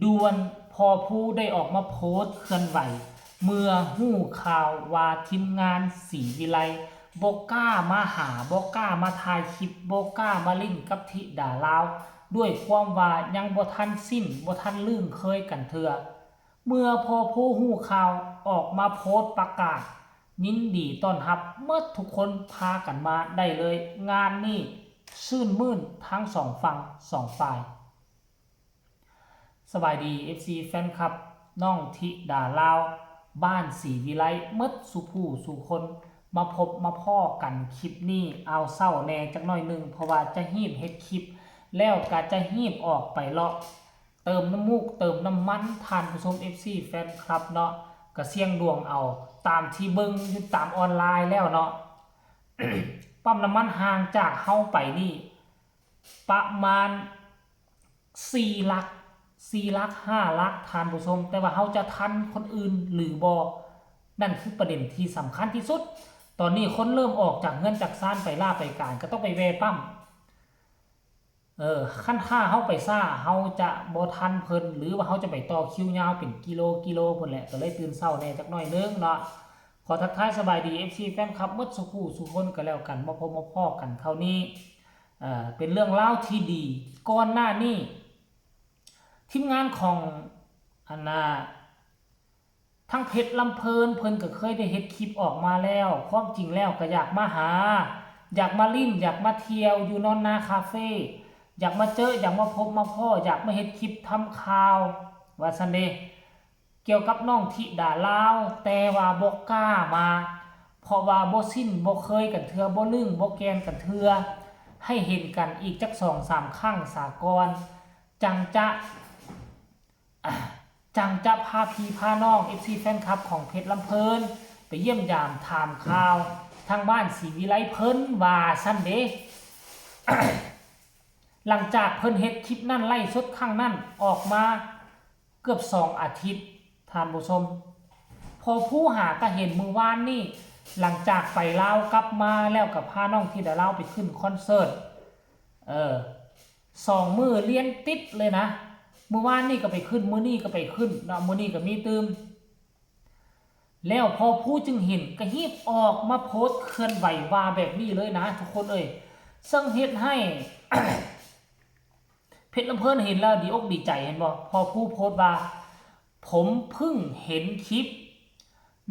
ด่วนพอผู้ได้ออกมาโพสต์เคลื่อนไหวเมื่อหู้ข่าวว่าทีมงานศรีวิไลบกล้ามาหาบกล้ามาถ่ายคลิปบกล้ามาลิ้นกับธิดาลาวด้วยความว่ายังบ่ทันสิ้นบ่ทันลืมเคยกันเถื่อเมื่อพอผู้หู้ข่าวออกมาโพสต์ประกาศยินดีต้อนรับเมื่อทุกคนพากันมาได้เลยงานนี้ชื่นมื่นทั้งสองฝั่งสองฝ่ายสบายดี FC แฟนคลับน้องธิดาลาวบ้านศรีวิไลเมดสุผู้สุคนมาพบมาพ่อกันคลิปนี้เอาเศร้าแน่จักหน่อยนึงเพราะว่าจะหีบเฮ็ดคลิปแล้วก็จะหีบออกไปเลาะเติมน้ำมูกเติมน้ำมันทานผู้ชม FC แฟนคลับเนาะก็เสี่ยงดวงเอาตามที่เบิ่งอยู่ตามออนไลน์แล้วเนาะ ปั๊มน้ำมันห่างจากเฮาไปนี่ประมาณ4หลัก4หลัก5หลักทานผู้ชมแต่ว่าเฮาจะทันคนอื่นหรือบ่นั่นคือประเด็นที่สำคัญที่สุดตอนนี้คนเริ่มออกจากเงินจากซ่านไปล่าไปการก็ต้องไปแวะปั๊มขั้นค่าเฮาไปซ่าเฮาจะบ่ทันเพิ่นหรือว่าเฮาจะไปต่อคิวยาวเป็นกิโลพุ่นแหละก็เลยตื่นเช้าแน่จักหน่อยนึงเนาะขอทักทายสบายดี FC แฟนคลับหมดสุขสุคนก็แล้วกันมาพบมาพ้อกันคราวนี้เป็นเรื่องเล่าที่ดีก่อนหน้านี้ทีมงานของอันนาทั้งเพชรลำเพลินเพิ่นก็เคยได้เฮ็ดคลิปออกมาแล้วความจริงแล้วก็อยากมาหาอยากมาลิ้นอยากมาเที่ยวอยู่นอนนาคาเฟ่อยากมาเจออยากมาพบมาพ่ออยากมาเฮ็ดคลิปทำข่าวว่าซั่นเด้เกี่ยวกับน้องธิดาลาวแต่ว่าบ่กล้ามาเพราะว่าบ่สิ้นบ่เคยกันเทื่อบ่ลึงบ่แกนกันเทื่อให้เห็นกันอีกจัก 2-3 ครั้งสากลจังจะพาพี่พาน้อง FC แฟนคลับของเพชรลำเพลินไปเยี่ยมยามถามข่าวทางบ้านศรีวิไลเพิ่นว่าซั่นเด้ หลังจากเพิ่นเฮ็ดคลิปนั่นไล่สดข้างนั่นออกมาเกือบ2 อาทิตย์ท่านผู้ชมพอผู้หาก็เห็นมือวานนี่หลังจากไปลาวกลับมาแล้วกับพาน้องที่ดาลาวไปขึ้นคอนเสิร์ต2 มื้อเรียนติดเลยนะเมื่อวานนี่ก็ไปขึ้นมื้อนี้ก็ไปขึ้นเนาะมื้อนี้ก็มีตืมแล้วพอผู้จึงเห็นก็ฮีบออกมาโพสต์เคลื่อนไหวว่าแบบนี้เลยนะทุกคนซึ่งเฮ็ดให้ เพชรลำเพลินเห็นแล้วดีอกดีใจเห็นบ่พอผู้โพสต์ว่าผมเพิ่งเห็นคลิป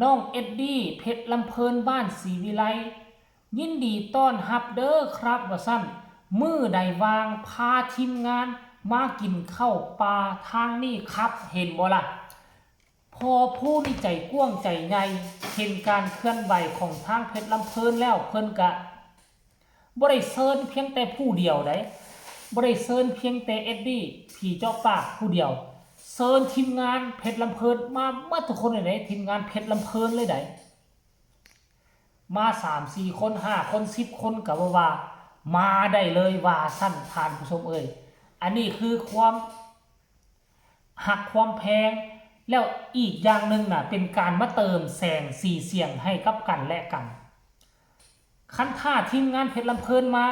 น้องเอ็ดดี้เพชรลำเพลินบ้านศรีวิไลยินดีต้อนรับเด้อครับว่าซั่นมื้อใดวางพาทีมงานมากินข้าวปลาทางนี้ครับเห็นบ่ล่ะพอผู้นี่ใจกว้างใจใหญ่เห็นการเคลื่อนไหวของทางเพชรลำเพลินแล้วเพิ่นก็บ่ได้เซิร์นเพียงแต่ผู้เดียวได้บ่ได้เซิร์นเพียงแต่เอ็ดดี้ผีเจาะปากผู้เดียวเซิร์นทีมงานเพชรลำเพลินมาเมื่อทุกคนเลยทีมงานเพชรลำเพลินเลยได้มา 3-4 คน5 คน10 คนก็ว่ามาได้เลยว่าสั้นทานผู้ชมอันนี้คือความหักความแพงแล้วอีกอย่างหนึ่งน่ะเป็นการมาเติมแสงสีเสียงให้กับกันและกันคันท่าทีมงานเพชรลำเพลินมา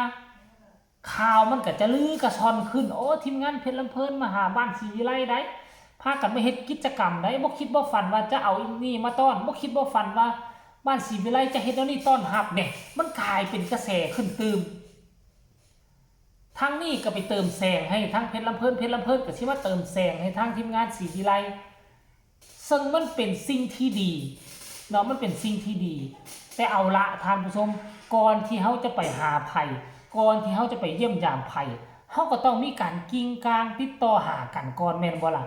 ข่าวมันก็จะลือกระชอนขึ้นโอ้ทีมงานเพชรลำเพลินมาหาบ้านศรีวิไลได้พากันมาเฮ็ดกิจกรรมได้บ่คิดบ่ฝันว่าจะเอานี่มาต้อนบ่คิดบ่ฝันว่าบ้านศรีวิไลจะเฮ็ดแล้วนี่ต้อนรับเนี่ยมันกลายเป็นกระแสขึ้นตืมทั้งนี้ก็ไปเติมแสงให้ทั้งเพชรลำเพลินก็สิมาเติมแสงให้ทั้งทีมงานศรีวิไลซึ่งมันเป็นสิ่งที่ดีเนาะมันเป็นสิ่งที่ดีแต่เอาละท่านผู้ชมก่อนที่เฮาจะไปหาไผก่อนที่เฮาจะไปเยี่ยมยามไผเฮาก็ต้องมีการกิ้งกลางติดต่อหากันก่อนแม่นบ่ล่ะ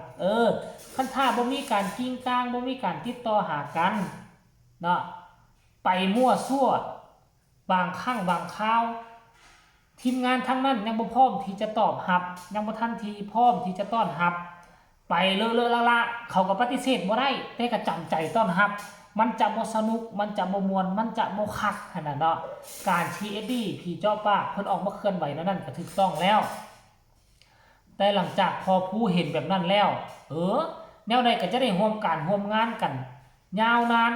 คันถ้าบ่มีการกิ้งกลางบ่มีการติดต่อหากันเนาะไปมั่วซั่วบางครั้งบางคราวทีมงานทั้งนั้นยังบ่พร้อมที่จะตอบรับยังบ่ทันทีพร้อมที่จะต้อนรับไปเลอะๆละๆเขาก็ปฏิเสธบ่ได้แต่ก็จำใจต้อนรับมันจะบ่สนุกมันจะบ่ม่วนมันจะบ่คักหั่นน่ะเนาะการที่เอ็ดดี้พี่เจ้าป้าเพิ่นออกมาเคลื่อนไหวนั่นก็ถูกต้องแล้วแต่หลังจากพอผู้เห็นแบบนั้นแล้วแนวใดก็จะได้ร่วมการร่วมงานกันยาวนาน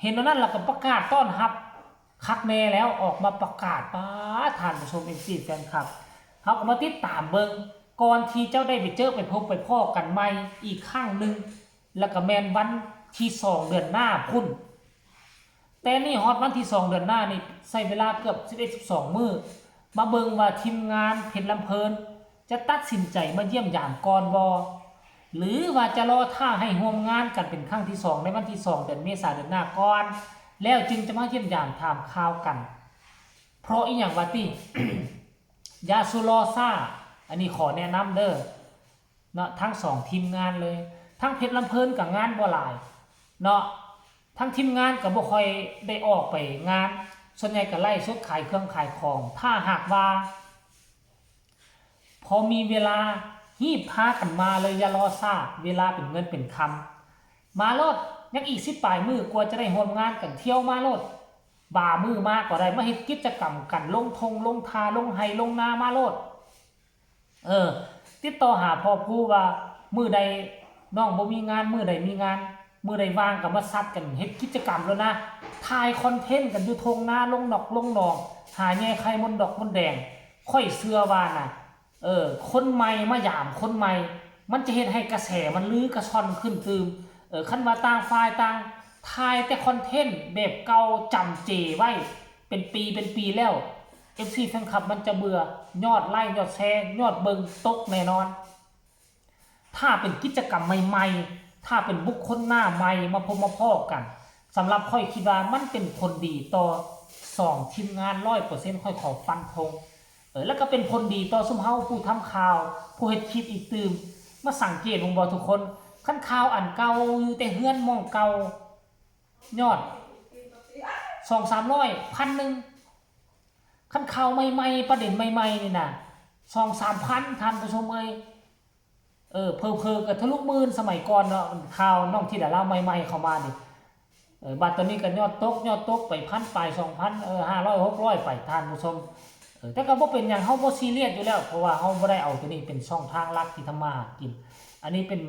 เห็นนั้นแล้วก็ประกาศต้อนรับคักแน่แล้วออกมาประกาศป้าท่านผู้ชม FC แฟนคลับเฮาก็มาติดตามเบิ่ง ก่อนที่เจ้าได้ไปเจอไปพบไปพ่อกันใหม่อีกครั้งหนึ่งแล้วก็แมนวันที่2เดือนหน้าพุ่นแต่นี่ฮอตวันที่2เดือนหน้านี่ใช้เวลาเกือบ11-12 มื้อมาเบิ่งว่าทีมงานเพชรลำเพลินจะตัดสินใจมาเยี่ยมยามก่อนบ่หรือว่าจะรอท่าให้ร่วมงานกันเป็นครั้งที่2ในวันที่2เดือนเมษายนเดือนหน้าก่อนแล้วจึงจะมาเยี่ยมยามถามข่าวกันเพราะอีหยังว่าติ ยาสุรอซ่าอันนี้ขอแนะนำเด้อเนาะทั้ง2ทีมงานเลยทั้งเพชรลำเพลินกับงานบ่หลายเนาะทั้งทีมงานก็บ่ค่อยได้ออกไปงานส่วนใหญ่ก็ไล่สดขายเครื่องขายของถ้าหากว่าพอมีเวลาฮีบพากันมาเลยอย่ารอซ่าเวลาเป็นเงินเป็นคำมาโลดยังอีก10 ปลายมือกว่าจะได้ร่วมงานกันเที่ยวมาโลดบ่ามือมาก็ได้มาเฮ็ดกิจกรรมกันลงทงลงทาลงไห้ลงนามาโลดติดต่อหาพ่อผู้ว่ามื้อใดน้องบ่มีงานมื้อใดมีงานมื้อใดว่างก็มาซัดกันเฮ็ดกิจกรรมแล้วนะถ่ายคอนเทนต์กันอยู่ทงนาลงนอกลงหนองหาแง่ไข่มนดอกมนแดงค่อยเชื่อว่าน่ะคนใหม่มายามคนใหม่มันจะเฮ็ดให้กระแสมันลือกระช่อนขึ้นตืมคันว่าต่างฝ่ายต่างถ่ายแต่คอนเทนต์แบบเก่าจำเจไว้เป็นปีแล้ว FC แฟนคลับมันจะเบื่อยอดไลค์ยอดแชร์ยอดเบิ่งตกแน่นอนถ้าเป็นกิจกรรมใหม่ๆถ้าเป็นบุคคลหน้าใหม่มาพบมาพ้อกันสำหรับค่อยคิดว่ามันเป็นผลดีต่อ2ทีมงาน 100% ค่อยขอฟันธงแล้วก็เป็นผลดีต่อซุมเฮาผู้ทำข่าวผู้เฮ็ดคลิปอีกตื่มมาสังเกตวงบ่ทุกคนคันข่าวอันเก่าอยู่แต่เฮือนมองเก่ายอด 2-300 1,000นึงคันข่าวใหม่ๆประเด็นใหม่ๆนี่น่ะ 2-3,000ท่านผู้ชมเอ้ยเผลอๆก็ทะลุหมื่นสมัยก่อนเนาะข่าวน้องที่ดาราใหม่ๆเข้ามานี่บัดตอนนี้ก็ยอดตกไป1,000 ปลาย 2,000 500 600ไปท่านผู้ชมแต่ก็บ่เป็นหยังเฮาบ่ซีเรียสอยู่แล้วเพราะว่าเฮาบ่ได้เอาตัวนี้เป็นช่องทางหลักที่ทำมาหากินอันนี้เป็น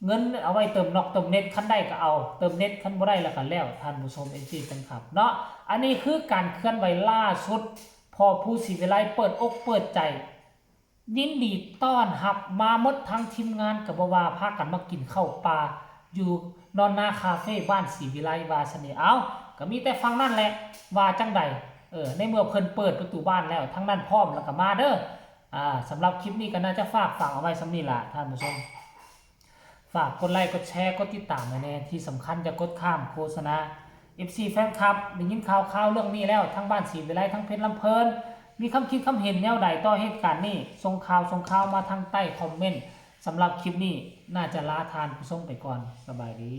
เงินเอาไว้เติมนอกเติมเน็ตคันได้ก็เอาเติมเน็ตคันบ่ได้แล้วก็แล้วท่านผู้ชม FC กันครับเนาะอันนี้คือการเคลื่อนไหวล่าสุดพอผู้ศิวิไลเปิดอกเปิดใจยินดีต้อนรับมาหมดทั้งทีมงานก็บ่ว่าพากันมากินข้าวปลาอยู่นอนนาคาเฟ่บ้านศิวิไลว่าซั่นนี่เอาก็มีแต่ฟังนั่นแหละว่าจังไดในเมื่อเพิ่นเปิดประตูบ้านแล้วทั้งนั้นพร้อมแล้วก็มาเด้อสำหรับคลิปนี้ก็น่าจะฝากฟังเอาไว้สำนี้ล่ะท่านผู้ชมฝากกดไลค์กดแชร์กดติดตามไว้แน่ที่สำคัญจะกดข้ามโฆษณา FC แฟนคลับได้ยินข่าวเรื่องนี้แล้วทั้งบ้านศรีวิไลทั้งเพชรลำเพลินมีคำคิดคำเห็นแนวใดต่อเหตุการณ์นี้ส่งข่าวมาทางใต้คอมเมนต์สำหรับคลิปนี้น่าจะลาทานผู้ชมไปก่อนสบายดี